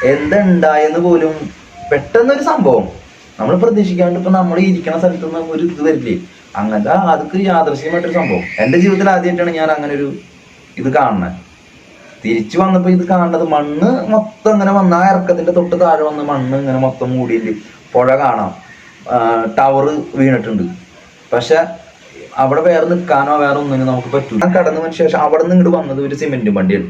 എന്തുണ്ടായെന്ന് പോലും പെട്ടെന്നൊരു സംഭവം നമ്മൾ പ്രതീക്ഷിക്കാണ്ട് ഇപ്പൊ നമ്മൾ ഇരിക്കുന്ന സ്ഥലത്ത് നിന്ന് ഒരു ഇത് വരില്ലേ, അങ്ങനത്തെ അതൊക്കെ യാദൃശ്യമായിട്ടൊരു സംഭവം. എൻ്റെ ജീവിതത്തിൽ ആദ്യമായിട്ടാണ് ഞാൻ അങ്ങനെ ഒരു ഇത് കാണുന്നത്. തിരിച്ചു വന്നപ്പോ ഇത് കാണുന്നത് മണ്ണ് മൊത്തം ഇങ്ങനെ വന്ന ആ ഇറക്കത്തിന്റെ തൊട്ട് താഴെ വന്ന് മണ്ണ് ഇങ്ങനെ മൊത്തം മൂടിയില്ല. പുഴ കാണാം, ടവർ വീണിട്ടുണ്ട്. പക്ഷെ അവിടെ വേറെ നിൽക്കാനോ വേറെ ഒന്നിനും നമുക്ക് പറ്റൂല. കടന്നതിന് ശേഷം അവിടെ നിന്ന് ഇങ്ങോട്ട് വന്നത് ഒരു സിമെന്റ് വണ്ടിയാണ്.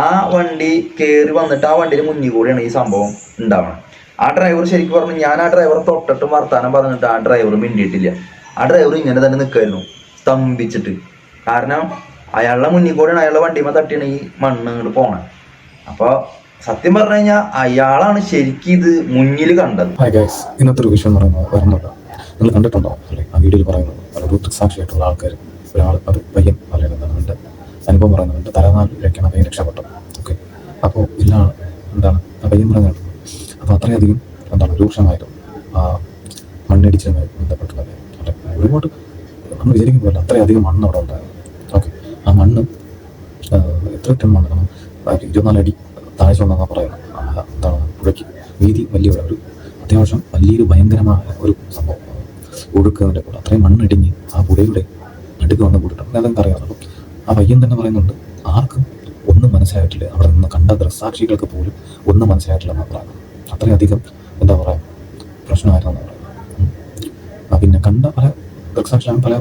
ആ വണ്ടി കയറി വന്നിട്ട് ആ വണ്ടിയുടെ മുന്നിൽ കൂടെയാണ് ഈ സംഭവം ഉണ്ടാവണം. ആ ഡ്രൈവർ ശരിക്കും പറഞ്ഞു, ഞാൻ ആ ഡ്രൈവറെ തൊട്ടിട്ടും വർത്താനം പറഞ്ഞിട്ട് ആ ഡ്രൈവർ മിണ്ടിയിട്ടില്ല. ആ ഡ്രൈവർ ഇങ്ങനെ തന്നെ നിൽക്കായിരുന്നു സ്തംഭിച്ചിട്ട്. കാരണം അയാളുടെ മുന്നിൽ കൂടെയാണ്, അയാളുടെ വണ്ടിമേ തട്ടിയാണ് ഈ മണ്ണ് ഇങ്ങോട്ട് പോണത്. അപ്പോൾ സത്യം പറഞ്ഞു കഴിഞ്ഞാൽ അയാളാണ് ശരിക്കും ഇത് മുന്നിൽ കണ്ടത്. ഇന്നത്തെ ഒരു വിഷയം പറയുന്നത് നിങ്ങൾ കണ്ടിട്ടുണ്ടോ അല്ലെ? ആ വീഡിയോയിൽ പറയുന്നത് ഒരു ദൃക്സാക്ഷിയായിട്ടുള്ള ആൾക്കാർ, ഒരാൾ അത് പയ്യൻ പറയുന്നത് എൻ്റെ അനുഭവം പറയുന്നുണ്ട്. തലനാട്ടിലേക്കാണ് പയ്യൻ രക്ഷപ്പെട്ടത്. ഓക്കെ, അപ്പോൾ എല്ലാം എന്താണ് ആ പയ്യൻ പറയുന്നത്. അപ്പോൾ അത്രയധികം എന്താണ് രൂക്ഷമായിരുന്നു ആ മണ്ണിടിച്ചുമായി ബന്ധപ്പെട്ടുള്ളത്. അല്ലെ, ഒരുപാട് നമ്മൾ വിചാരിക്കുമ്പോൾ അത്രയധികം മണ്ണ് അവിടെ ഉണ്ടായിരുന്നു. ഓക്കെ, ആ മണ്ണ് എത്ര ടൺ മണ്ണ്? നമ്മൾ 24 അടി താഴ്ച ഉണ്ടെന്നാണ് പറയുന്നത്. എന്താണ് പുഴയ്ക്ക് വീതി വലിയ ഒരു അത്യാവശ്യം വലിയൊരു ഭയങ്കരമായ ഒരു സംഭവം ഒഴുക്കുന്നതിൻ്റെ കൂടെ അത്രയും മണ്ണിടിഞ്ഞ് ആ പുഴയുടെ നടുക്ക് വന്ന് കൂടിയിട്ടുണ്ട്. അതൊക്കെ അറിയാം. അപ്പം ആ പയ്യൻ തന്നെ പറയുന്നുണ്ട്, ആർക്കും ഒന്നും മനസ്സിലായിട്ടില്ല, അവിടെ നിന്ന് കണ്ട ദൃക്സാക്ഷികൾക്ക് പോലും ഒന്നും മനസ്സിലായിട്ടില്ല എന്നാണ് പറയുന്നത്. അത്രയധികം എന്താ പറയുക പ്രശ്നമായിരുന്നു എന്നാണ് പറയുന്നത്. പിന്നെ കണ്ട പല ദൃക്സാക്ഷിയാണ് പല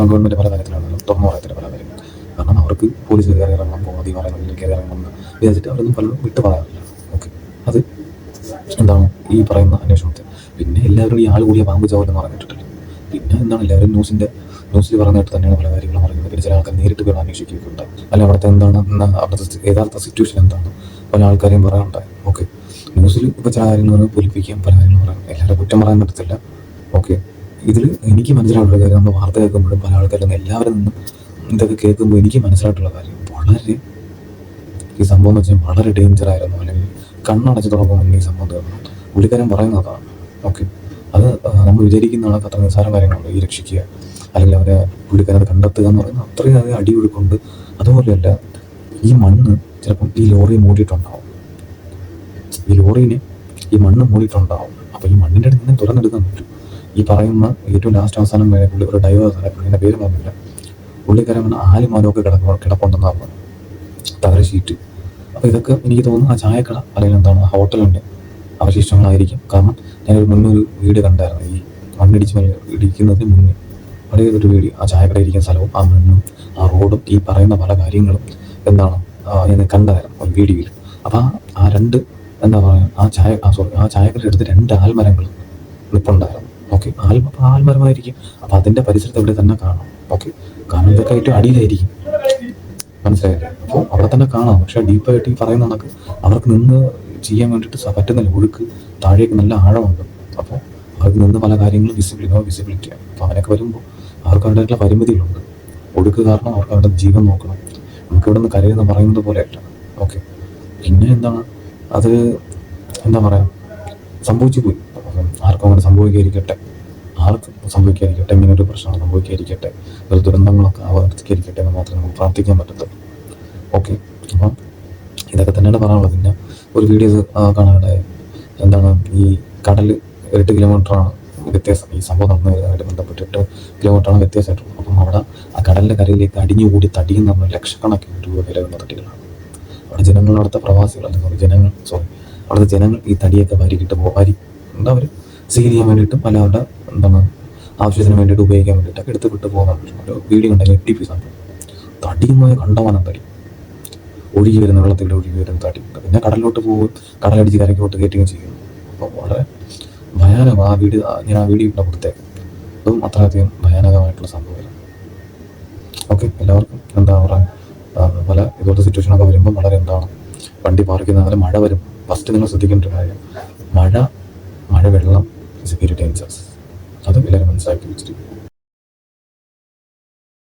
ഗവൺമെൻറ് പല കാര്യത്തിലാണെങ്കിലും തുറന്നു പറയത്തില്ല പല കാര്യങ്ങൾ. കാരണം അവർക്ക് പോലീസ് കയറി ഇറങ്ങണം, കോടതി പറയുന്നതിൽ കയറി ഇറങ്ങണം എന്ന് വിചാരിച്ചിട്ട് അവരൊന്നും പലരും വിട്ടു പറയാറില്ല. ഓക്കെ, അത് എന്താണ് ഈ പറയുന്ന അന്വേഷണത്തിൽ. പിന്നെ എല്ലാവരും ഈ ആൾ കൂടിയ പാമ്പ് ചോരെന്ന് പറഞ്ഞിട്ടില്ല. പിന്നെ എന്താണ് എല്ലാവരും ന്യൂസിൽ പറഞ്ഞിട്ട് തന്നെയാണ് പല കാര്യങ്ങളും പറയുന്നത്. പിന്നെ ചില ആൾക്കാർ നേരിട്ട് പോയി അന്വേഷിക്കുകയുണ്ടായി, അല്ല അവിടുത്തെ എന്താണ് അവിടുത്തെ യഥാർത്ഥ സിറ്റുവേഷൻ എന്താണ് പല ആൾക്കാരെയും പറയാനുണ്ടായി. ഓക്കെ, ന്യൂസിൽ ഇപ്പോൾ ചില കാര്യങ്ങൾ പൊലിപ്പിക്കാം, പല കാര്യങ്ങളും പറയാം, എല്ലാവരും കുറ്റം പറയാൻ പറ്റത്തില്ല. ഓക്കെ, ഇതിൽ എനിക്ക് മനസ്സിലായിട്ടുള്ള കാര്യം, നമ്മൾ വാർത്ത കേൾക്കുമ്പോഴും പല ആൾക്കാരും എല്ലാവരും നിന്നും ഇതൊക്കെ കേൾക്കുമ്പോൾ എനിക്ക് മനസ്സിലായിട്ടുള്ള കാര്യം വളരെ ഈ സംഭവം എന്ന് വെച്ചാൽ വളരെ ഡേഞ്ചർ ആയിരുന്നു. അല്ലെങ്കിൽ കണ്ണടച്ച് തുറക്കുമ്പോൾ ഈ സംഭവം തീർന്നു. പുള്ളിക്കാരൻ പറയുന്നതാണ്. ഓക്കെ, അത് നമ്മൾ വിചാരിക്കുന്ന ആൾക്ക് അത്ര നിസ്സാര കാര്യങ്ങളുണ്ട് ഈ രക്ഷിക്കുക, അല്ലെങ്കിൽ അവരെ പുള്ളിക്കാരത് കണ്ടെത്തുക എന്ന് പറയുന്നത് അത്രയും അത് അടിയൊഴുക്കുണ്ട്. അതുപോലെയല്ല, ഈ മണ്ണ് ചിലപ്പം ഈ ലോറി മൂടിയിട്ടുണ്ടാവും, ഈ ലോറീനെ ഈ മണ്ണ് മൂടിയിട്ടുണ്ടാവും. അപ്പോൾ ഈ മണ്ണിൻ്റെ അടുത്ത് നിന്ന് തുറന്നെടുക്കാൻ പറ്റും. ഈ പറയുന്ന ഏറ്റവും ലാസ്റ്റ് അവസാനം വരെ പുള്ളി ഒരു ഡൈവേഴ്സാണ്, പുള്ളിൻ്റെ പേര് പറഞ്ഞില്ല, പുള്ളിക്കാരൻ ആലുമാലൊക്കെ കിടപ്പുണ്ടെന്ന് പറഞ്ഞു, തകര ഷീറ്റ്. അപ്പോൾ ഇതൊക്കെ എനിക്ക് തോന്നുന്നു ആ ചായക്കട അല്ലെങ്കിൽ എന്താണ് ഹോട്ടലിൻ്റെ അവശിഷ്ടങ്ങളായിരിക്കും. കാരണം ഞാനൊരു മുന്നൊരു വീട് കണ്ടായിരുന്നു, ഈ ഇടിക്കുന്നതിന് മുന്നേ വളരെ ഒരു വീട്, ആ ചായക്കട ഇരിക്കുന്ന സ്ഥലവും ആ മണ്ണും ആ റോഡും ഈ പറയുന്ന പല കാര്യങ്ങളും എന്താണ് ഞാൻ കണ്ടായിരുന്നു ഒരു വീഡിയോയിൽ. അപ്പോൾ ആ രണ്ട് എന്താ പറയുക ആ ചായക്കട എടുത്ത് 2 ആൽമരങ്ങൾ നിൽപ്പുണ്ടായിരുന്നു. ഓക്കെ, ആൽമരമായിരിക്കും. അപ്പോൾ അതിൻ്റെ പരിസരത്ത് ഇവിടെ തന്നെ കാണാം. ഓക്കെ, കാരണം ഇതൊക്കെ ഏറ്റവും അടിയിലായിരിക്കും, മനസ്സിലായില്ലേ? അപ്പോൾ അവിടെ തന്നെ കാണാം. പക്ഷേ ഡീപ്പായിട്ട് ഈ പറയുന്ന കണക്ക് അവർക്ക് നിന്ന് ചെയ്യാൻ വേണ്ടിയിട്ട് പറ്റുന്നില്ല. ഒഴുക്ക് താഴേക്ക് നല്ല ആഴമുണ്ട്. അപ്പോൾ അവർക്ക് നിന്ന് പല കാര്യങ്ങളും വിസിബിലിറ്റിയാണ്. അപ്പോൾ അവരൊക്കെ വരുമ്പോൾ അവർക്ക് അവരുടെയായിട്ടുള്ള പരിമിതികളുണ്ട്. ഒഴുക്ക് കാരണം അവർക്ക് അവരുടെ ജീവൻ നോക്കണം. നമുക്ക് ഇവിടെ നിന്ന് കരയെന്ന് പറയുന്നത് പോലെയല്ല. ഓക്കെ, പിന്നെ എന്താണ് അത് എന്താ പറയുക സംഭവിച്ചു പോയി. ആർക്കും അങ്ങനെ സംഭവിക്കാതിരിക്കട്ടെ, ഇങ്ങനെ ഒരു പ്രശ്നം സംഭവിക്കാതിരിക്കട്ടെ, ഒരു ദുരന്തങ്ങളൊക്കെ ആവർത്തിക്കാതിരിക്കട്ടെ എന്ന് മാത്രമേ നമുക്ക് പ്രാർത്ഥിക്കാൻ പറ്റത്തുള്ളൂ. ഓക്കെ, അപ്പം ഇതൊക്കെ തന്നെയാണ് പറയാനുള്ളത്. പിന്നെ ഒരു വീഡിയോ കാണാനുണ്ടായി, എന്താണ് ഈ കടൽ 8 കിലോമീറ്ററാണ് വ്യത്യാസം. ഈ സംഭവം നടന്നതുമായിട്ട് ബന്ധപ്പെട്ട് 8 കിലോമീറ്ററാണ് വ്യത്യാസമായിട്ടുള്ളത്. അപ്പം അവിടെ ആ കടലിൻ്റെ കരയിലേക്ക് അടിഞ്ഞുകൂടി തടിയെന്ന് പറഞ്ഞാൽ ലക്ഷക്കണക്കിന് രൂപ വില വരുന്ന തടികളാണ്. അവിടെ ജനങ്ങൾ, അവിടുത്തെ പ്രവാസികൾ അവിടുത്തെ ജനങ്ങൾ ഈ തടിയൊക്കെ എന്താ അവർ സീൽ ചെയ്യാൻ വേണ്ടിയിട്ടും പല അവരുടെ എന്താണ് ആവശ്യത്തിന് വേണ്ടിയിട്ട് ഉപയോഗിക്കാൻ വേണ്ടിയിട്ടൊക്കെ എടുത്ത് വിട്ട് പോകാൻ പറ്റും. വീഡിയോ കണ്ടെങ്കിൽ 80 പീസാണ് തടിയുമായ കണ്ടമാനം തടി ഒഴുകി വരുന്ന വെള്ളത്തിലൂടെ ഒഴുകി വരുന്ന തടി. പിന്നെ കടലിലോട്ട് പോകും, കടലടിച്ച് കരയ്ക്കോട്ട് കയറ്റുകയും ചെയ്യുന്നു. അപ്പോൾ വളരെ ഭയാനകം. ഞാൻ ആ വീഡിയോ ഇവിടെ കൊടുത്തേക്കും. അതും അത്രയധികം ഭയാനകമായിട്ടുള്ള സംഭവമാണ്. ഓക്കെ, എല്ലാവർക്കും എന്താ പറയുക, പല ഇതുപോലത്തെ സിറ്റുവേഷനൊക്കെ വരുമ്പോൾ വളരെ എന്താണ് വണ്ടി പാർക്ക് ചെയ്യുന്ന മഴ വരും. ഫസ്റ്റ് നിങ്ങൾ ശ്രദ്ധിക്കേണ്ട ഒരു കാര്യം, മഴ വെള്ളം ഇസ് വെരി ഡേഞ്ചറസ്. അത് എല്ലാവരും മനസ്സിലാക്കി വെച്ചിട്ട്